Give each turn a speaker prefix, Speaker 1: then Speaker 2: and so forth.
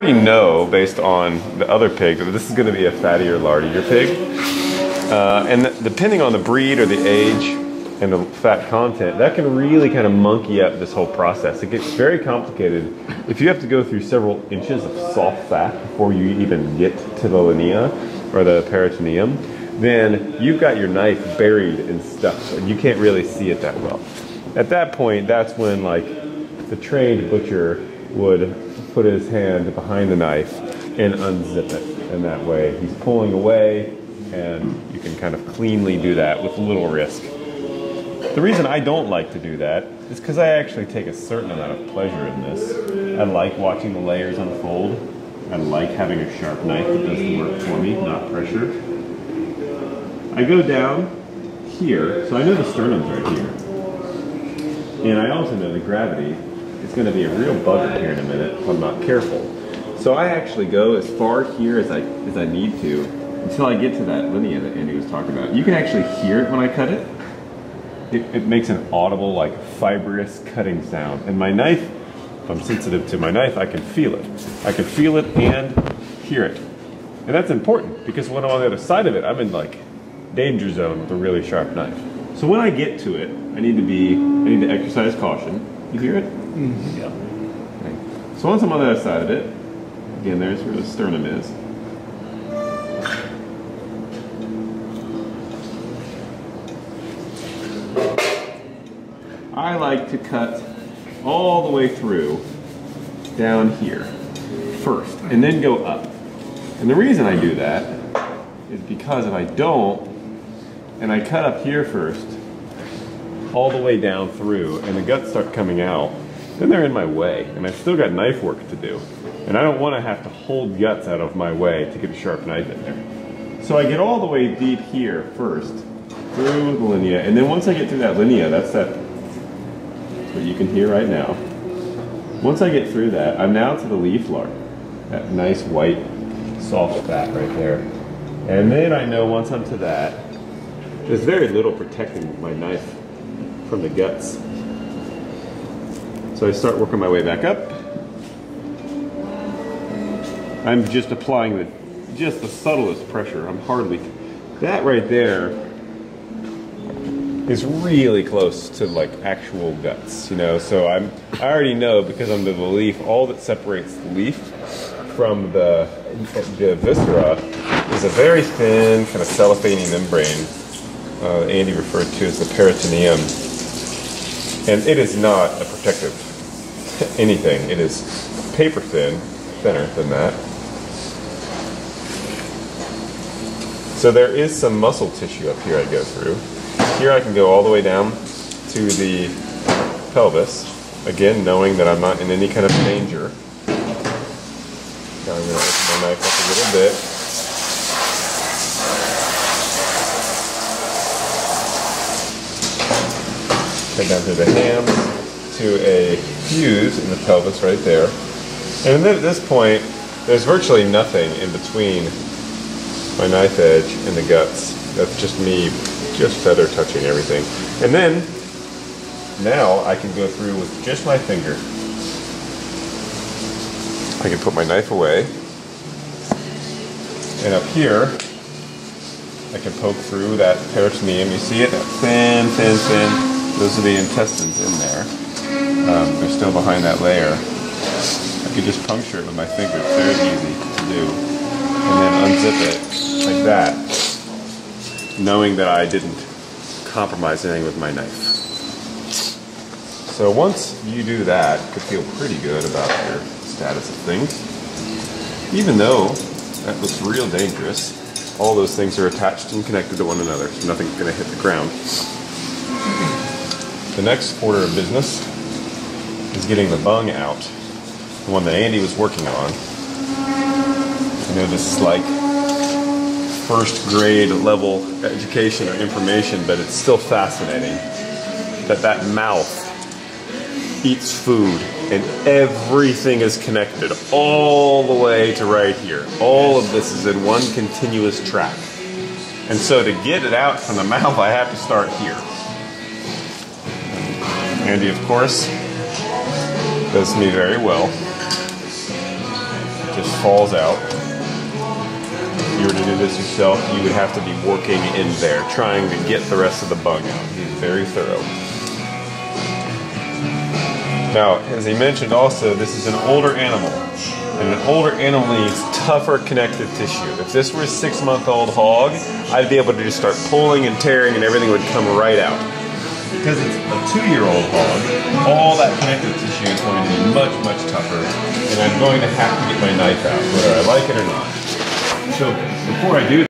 Speaker 1: You know, based on the other pig, that this is going to be a fattier, lardier pig. And depending on the breed or the age and the fat content, that can really kind of monkey up this whole process. It gets very complicated if you have to go through several inches of soft fat before you even get to the linea or the peritoneum. Then you've got your knife buried in stuff and you can't really see it that well. At that point, that's when like the trained butcher would put his hand behind the knife and unzip it. And that way he's pulling away and you can kind of cleanly do that with little risk. The reason I don't like to do that is because I actually take a certain amount of pleasure in this. I like watching the layers unfold. I like having a sharp knife that does the work for me, not pressure. I go down here, so I know the sternum's right here. And I also know the gravity is going to be a real bugger here in a minute if I'm not careful. So I actually go as far here as I need to until I get to that linea that Andy was talking about. You can actually hear it when I cut it. It makes an audible, like, fibrous cutting sound. And my knife, if I'm sensitive to my knife, I can feel it. I can feel it and hear it. And that's important because when I'm on the other side of it, I'm in, like, danger zone with a really sharp knife. So when I get to it, I need to exercise caution. You hear it? Mm-hmm. Yeah. Okay. So once I'm on the other side of it, again, there's where the sternum is. I like to cut all the way through down here first and then go up. And the reason I do that is because if I don't, and I cut up here first, all the way down through, and the guts start coming out, then they're in my way, and I've still got knife work to do. And I don't want to have to hold guts out of my way to get a sharp knife in there. So I get all the way deep here first, through the linea, and then once I get through that linea, that's what you can hear right now. Once I get through that, I'm now to the leaf lard, that nice white, soft fat right there. And then I know once I'm to that, there's very little protecting my knife from the guts. So I start working my way back up. I'm just applying just the subtlest pressure. I'm hardly, that right there is really close to like actual guts, you know. So I already know because under the leaf, all that separates the leaf from the viscera is a very thin kind of cellophane membrane. Andy referred to as the peritoneum. And it is not a protective anything. It is paper thin, thinner than that. So there is some muscle tissue up here I go through. Here I can go all the way down to the pelvis, again knowing that I'm not in any kind of danger. Now I'm going to open my knife up a little bit. Take down through the hams to a fuse in the pelvis right there. And then at this point, there's virtually nothing in between my knife edge and the guts. That's just me, just feather touching everything. And then, now I can go through with just my finger. I can put my knife away. And up here, I can poke through that peritoneum. You see it? That thin, thin, thin. Those are the intestines in there. They're still behind that layer. I could just puncture it with my finger. It's very easy to do. And then unzip it like that, knowing that I didn't compromise anything with my knife. So once you do that, you could feel pretty good about your status of things. Even though that looks real dangerous, all those things are attached and connected to one another, so nothing's going to hit the ground. The next order of business is getting the bung out, the one that Andy was working on. I know this is like first grade level education or information, but it's still fascinating that mouth eats food and everything is connected all the way to right here. All of this is in one continuous track. And so to get it out from the mouth, I have to start here. Andy, of course, does me very well. just falls out. If you were to do this yourself, you would have to be working in there, trying to get the rest of the bung out. He's very thorough. Now, as he mentioned also, this is an older animal. And an older animal needs tougher connective tissue. If this were a 6-month-old hog, I'd be able to just start pulling and tearing and everything would come right out. Because it's a 2-year-old hog, all that connective tissue is going to be much, much tougher. And I'm going to have to get my knife out, whether I like it or not. So before I do